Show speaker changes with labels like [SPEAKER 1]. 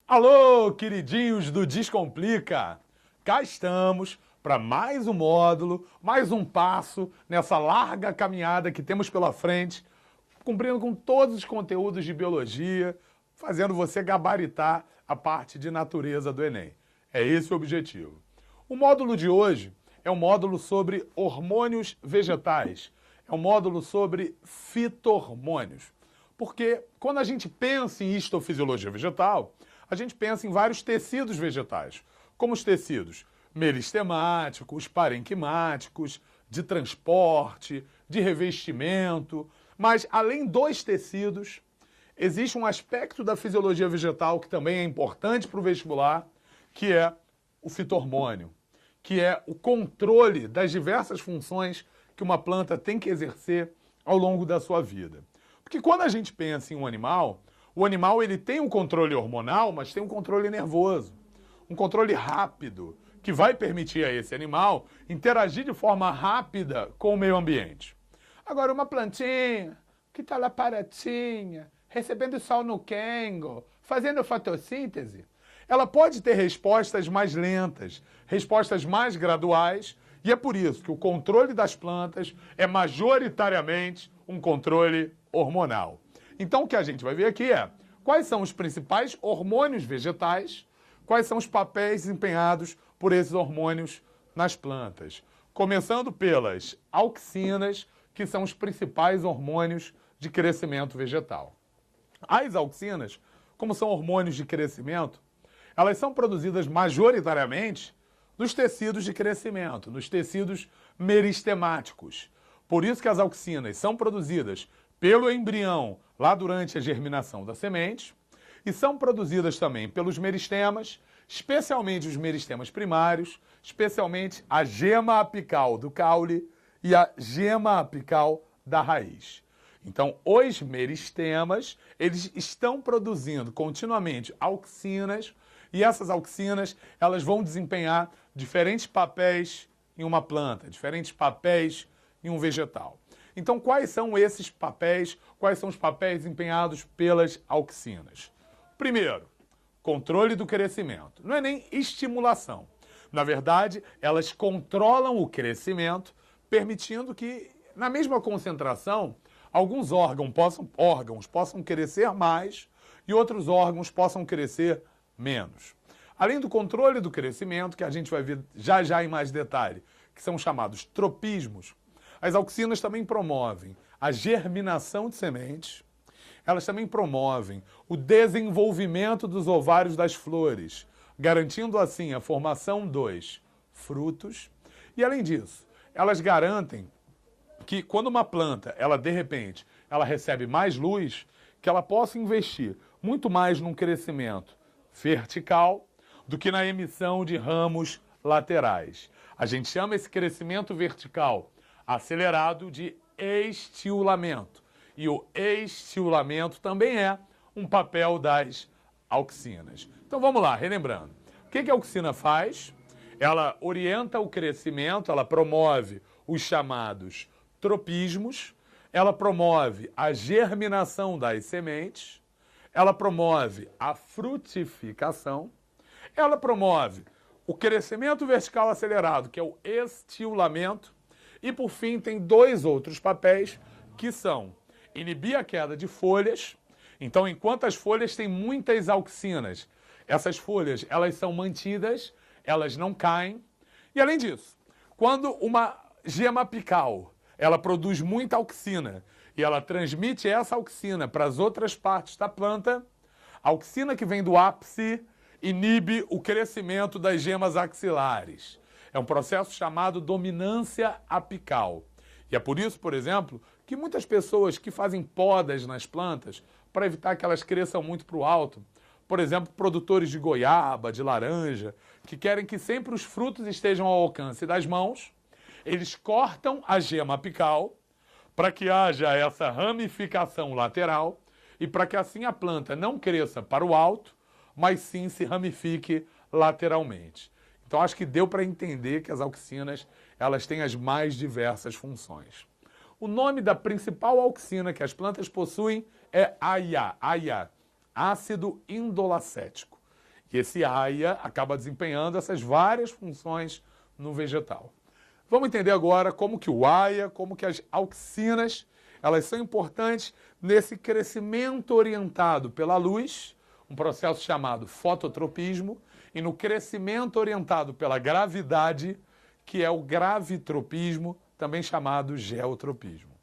[SPEAKER 1] Alô, queridinhos do Descomplica! Cá estamos para mais um módulo, mais um passo nessa larga caminhada que temos pela frente, cumprindo com todos os conteúdos de biologia, fazendo você gabaritar a parte de natureza do Enem. É esse o objetivo. O módulo de hoje é um módulo sobre hormônios vegetais, é um módulo sobre fito-hormônios. Porque quando a gente pensa em histofisiologia vegetal, a gente pensa em vários tecidos vegetais, como os tecidos meristemáticos, parenquimáticos, de transporte, de revestimento. Mas, além dos tecidos, existe um aspecto da fisiologia vegetal que também é importante para o vestibular, que é o fito-hormônio, que é o controle das diversas funções que uma planta tem que exercer ao longo da sua vida. Porque quando a gente pensa em um animal, o animal ele tem um controle hormonal, mas tem um controle nervoso. Um controle rápido, que vai permitir a esse animal interagir de forma rápida com o meio ambiente. Agora, uma plantinha que está lá paradinha, recebendo sol no quengo, fazendo fotossíntese, ela pode ter respostas mais lentas, respostas mais graduais, e é por isso que o controle das plantas é majoritariamente um controle hormonal. Então, o que a gente vai ver aqui é quais são os principais hormônios vegetais, quais são os papéis desempenhados por esses hormônios nas plantas. Começando pelas auxinas, que são os principais hormônios de crescimento vegetal. As auxinas, como são hormônios de crescimento, elas são produzidas majoritariamente nos tecidos de crescimento, nos tecidos meristemáticos. Por isso que as auxinas são produzidas pelo embrião lá durante a germinação da semente e são produzidas também pelos meristemas, especialmente os meristemas primários, especialmente a gema apical do caule e a gema apical da raiz. Então, os meristemas, eles estão produzindo continuamente auxinas e essas auxinas, elas vão desempenhar diferentes papéis em uma planta, diferentes papéis em um vegetal. Então, quais são esses papéis? Quais são os papéis desempenhados pelas auxinas? Primeiro, controle do crescimento. Não é nem estimulação. Na verdade, elas controlam o crescimento, permitindo que, na mesma concentração, alguns órgãos possam crescer mais e outros órgãos possam crescer menos. Além do controle do crescimento, que a gente vai ver já em mais detalhe, que são chamados tropismos, as auxinas também promovem a germinação de sementes, elas também promovem o desenvolvimento dos ovários das flores, garantindo assim a formação dos frutos. E além disso, elas garantem que quando uma planta, ela de repente, ela recebe mais luz, que ela possa investir muito mais num crescimento vertical do que na emissão de ramos laterais. A gente chama esse crescimento vertical acelerado de estiolamento. E o estiolamento também é um papel das auxinas. Então vamos lá, relembrando. O que a auxina faz? Ela orienta o crescimento, ela promove os chamados tropismos, ela promove a germinação das sementes, ela promove a frutificação, ela promove o crescimento vertical acelerado, que é o estiolamento, e por fim tem dois outros papéis que são inibir a queda de folhas. Então, enquanto as folhas têm muitas auxinas, essas folhas elas são mantidas, elas não caem. E além disso, quando uma gema apical ela produz muita auxina e ela transmite essa auxina para as outras partes da planta, a auxina que vem do ápice inibe o crescimento das gemas axilares. É um processo chamado dominância apical. E é por isso, por exemplo, que muitas pessoas que fazem podas nas plantas para evitar que elas cresçam muito para o alto, por exemplo, produtores de goiaba, de laranja, que querem que sempre os frutos estejam ao alcance das mãos, eles cortam a gema apical para que haja essa ramificação lateral e para que assim a planta não cresça para o alto, mas sim se ramifique lateralmente. Então, acho que deu para entender que as auxinas elas têm as mais diversas funções. O nome da principal auxina que as plantas possuem é AIA, ácido indolacético. que esse AIA acaba desempenhando essas várias funções no vegetal. Vamos entender agora como que o AIA, como que as auxinas, elas são importantes nesse crescimento orientado pela luz, um processo chamado fototropismo, e no crescimento orientado pela gravidade, que é o gravitropismo, também chamado geotropismo.